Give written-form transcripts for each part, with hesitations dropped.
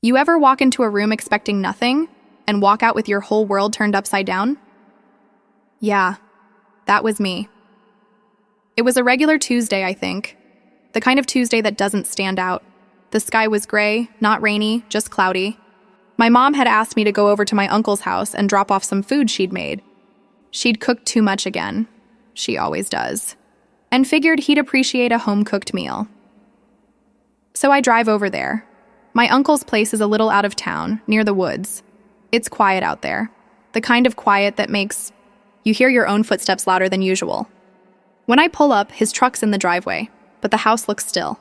You ever walk into a room expecting nothing and walk out with your whole world turned upside down? Yeah, that was me. It was a regular Tuesday, I think. The kind of Tuesday that doesn't stand out. The sky was gray, not rainy, just cloudy. My mom had asked me to go over to my uncle's house and drop off some food she'd made. She'd cooked too much again. She always does. And figured he'd appreciate a home-cooked meal. So I drive over there. My uncle's place is a little out of town, near the woods. It's quiet out there. The kind of quiet that makes you hear your own footsteps louder than usual. When I pull up, his truck's in the driveway, but the house looks still.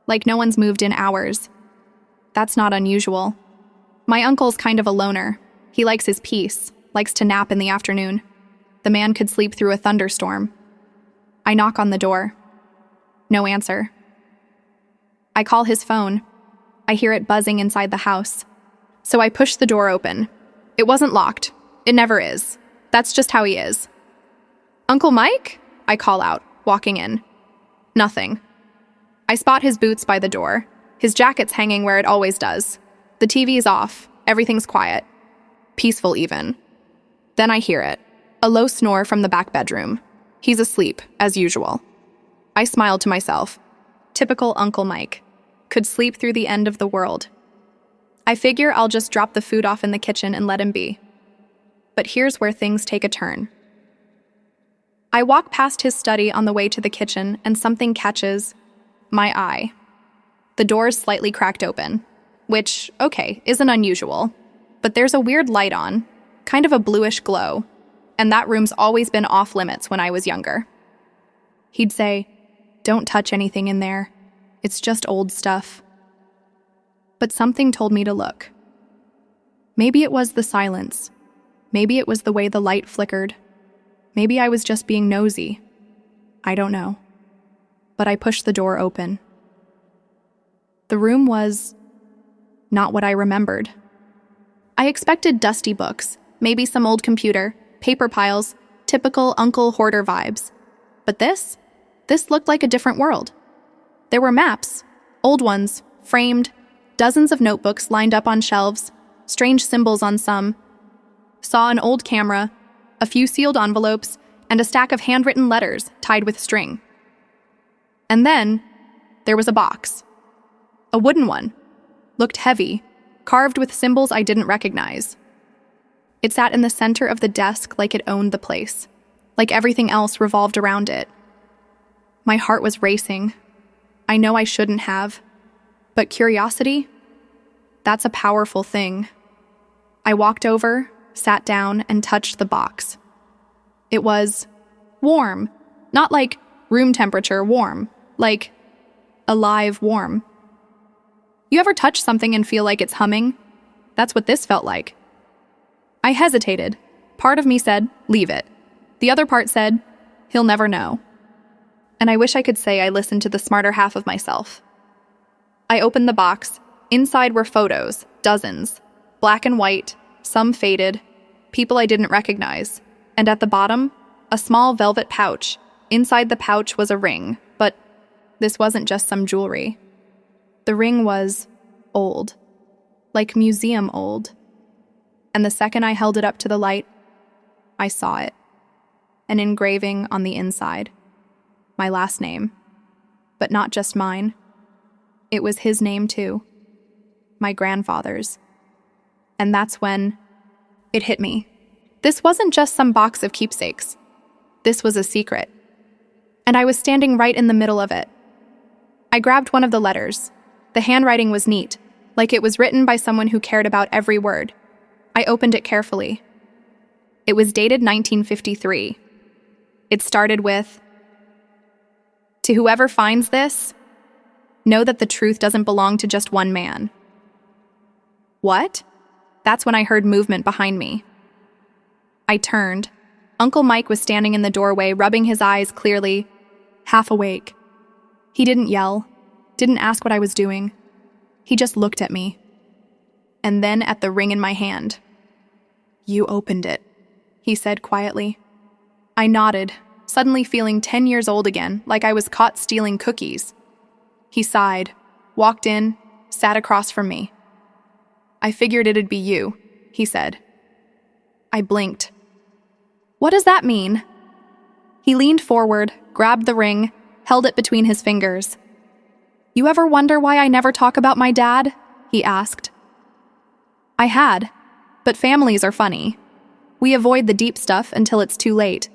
Like no one's moved in hours. That's not unusual. My uncle's kind of a loner. He likes his peace, likes to nap in the afternoon. The man could sleep through a thunderstorm. I knock on the door. No answer. I call his phone. I hear it buzzing inside the house. So I push the door open. It wasn't locked. It never is. That's just how he is. "Uncle Mike?" I call out, walking in. Nothing. I spot his boots by the door. His jacket's hanging where it always does. The TV's off. Everything's quiet. Peaceful even. Then I hear it. A low snore from the back bedroom. He's asleep, as usual. I smiled to myself. Typical Uncle Mike. Could sleep through the end of the world. I figure I'll just drop the food off in the kitchen and let him be. But here's where things take a turn. I walk past his study on the way to the kitchen and something catches my eye. The door's slightly cracked open, which, okay, isn't unusual. But there's a weird light on, kind of a bluish glow, and that room's always been off limits when I was younger. He'd say, "Don't touch anything in there. It's just old stuff." But something told me to look. Maybe it was the silence. Maybe it was the way the light flickered. Maybe I was just being nosy. I don't know. But I pushed the door open. The room was not what I remembered. I expected dusty books, maybe some old computer, paper piles, typical Uncle Hoarder vibes. But this looked like a different world. There were maps, old ones, framed, dozens of notebooks lined up on shelves, strange symbols on some. Saw an old camera, a few sealed envelopes, and a stack of handwritten letters tied with string. And then there was a box. A wooden one. Looked heavy, carved with symbols I didn't recognize. It sat in the center of the desk like it owned the place, like everything else revolved around it. My heart was racing. I know I shouldn't have. But curiosity? That's a powerful thing. I walked over, sat down, and touched the box. It was warm. Not like room temperature warm, like alive warm. You ever touch something and feel like it's humming? That's what this felt like. I hesitated. Part of me said, leave it. The other part said, he'll never know. And I wish I could say I listened to the smarter half of myself. I opened the box. Inside were photos, dozens, black and white, some faded, people I didn't recognize. And at the bottom, a small velvet pouch. Inside the pouch was a ring, but this wasn't just some jewelry. The ring was old, like museum old. And the second I held it up to the light, I saw it. An engraving on the inside. My last name. But not just mine. It was his name too. My grandfather's. And that's when it hit me. This wasn't just some box of keepsakes. This was a secret. And I was standing right in the middle of it. I grabbed one of the letters. The handwriting was neat, like it was written by someone who cared about every word. I opened it carefully. It was dated 1953. It started with, "To whoever finds this, know that the truth doesn't belong to just one man." What? That's when I heard movement behind me. I turned. Uncle Mike was standing in the doorway, rubbing his eyes clearly, half awake. He didn't yell, didn't ask what I was doing. He just looked at me. And then at the ring in my hand. "You opened it," he said quietly. I nodded, suddenly feeling 10 years old again, like I was caught stealing cookies. He sighed, walked in, sat across from me. I figured it'd be you, he said. I blinked. What does that mean? He leaned forward, grabbed the ring, held it between his fingers. You ever wonder why I never talk about my dad? He asked. I had, but families are funny. We avoid the deep stuff until it's too late.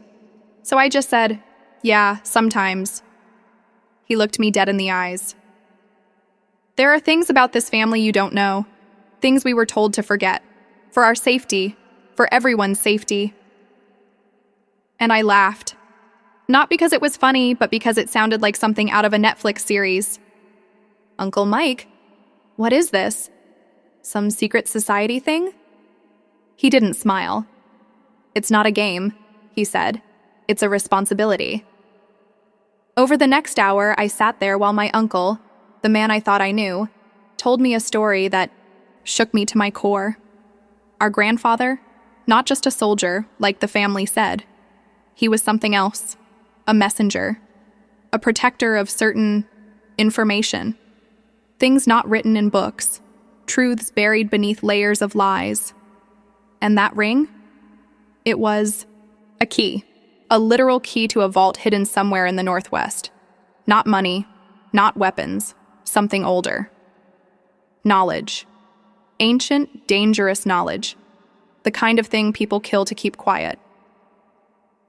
So I just said, yeah, sometimes. He looked me dead in the eyes. There are things about this family you don't know, things we were told to forget, for our safety, for everyone's safety. And I laughed. Not because it was funny, but because it sounded like something out of a Netflix series. Uncle Mike, what is this? Some secret society thing? He didn't smile. It's not a game, he said. It's a responsibility. Over the next hour, I sat there while my uncle, the man I thought I knew, told me a story that shook me to my core. Our grandfather, not just a soldier, like the family said. He was something else, a messenger, a protector of certain information, things not written in books, truths buried beneath layers of lies. And that ring? It was a key, a literal key to a vault hidden somewhere in the Northwest. Not money, not weapons, something older. Knowledge. Ancient, dangerous knowledge. The kind of thing people kill to keep quiet.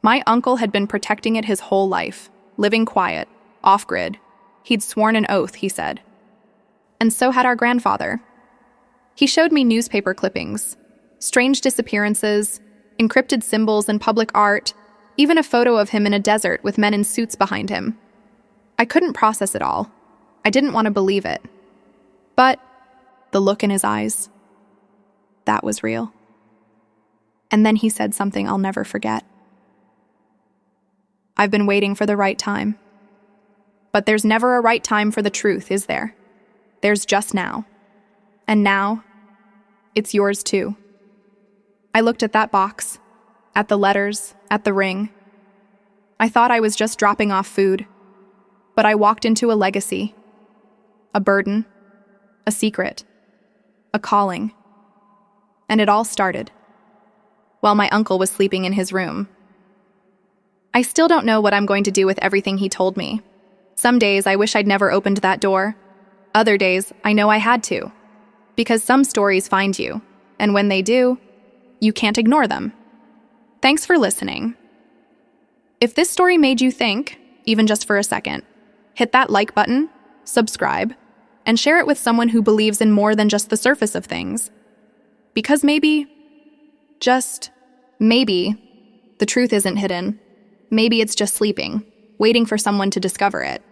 My uncle had been protecting it his whole life, living quiet, off-grid. He'd sworn an oath, he said. And so had our grandfather. He showed me newspaper clippings, strange disappearances, encrypted symbols in public art, even a photo of him in a desert with men in suits behind him. I couldn't process it all. I didn't want to believe it. But the look in his eyes, that was real. And then he said something I'll never forget. I've been waiting for the right time. But there's never a right time for the truth, is there? There's just now. And now, it's yours too. I looked at that box, at the letters, at the ring. I thought I was just dropping off food, but I walked into a legacy, a burden, a secret, a calling. And it all started while my uncle was sleeping in his room. I still don't know what I'm going to do with everything he told me. Some days I wish I'd never opened that door. Other days I know I had to, because some stories find you, and when they do, you can't ignore them. Thanks for listening. If this story made you think, even just for a second, hit that like button, subscribe, and share it with someone who believes in more than just the surface of things. Because maybe, just maybe, the truth isn't hidden. Maybe it's just sleeping, waiting for someone to discover it.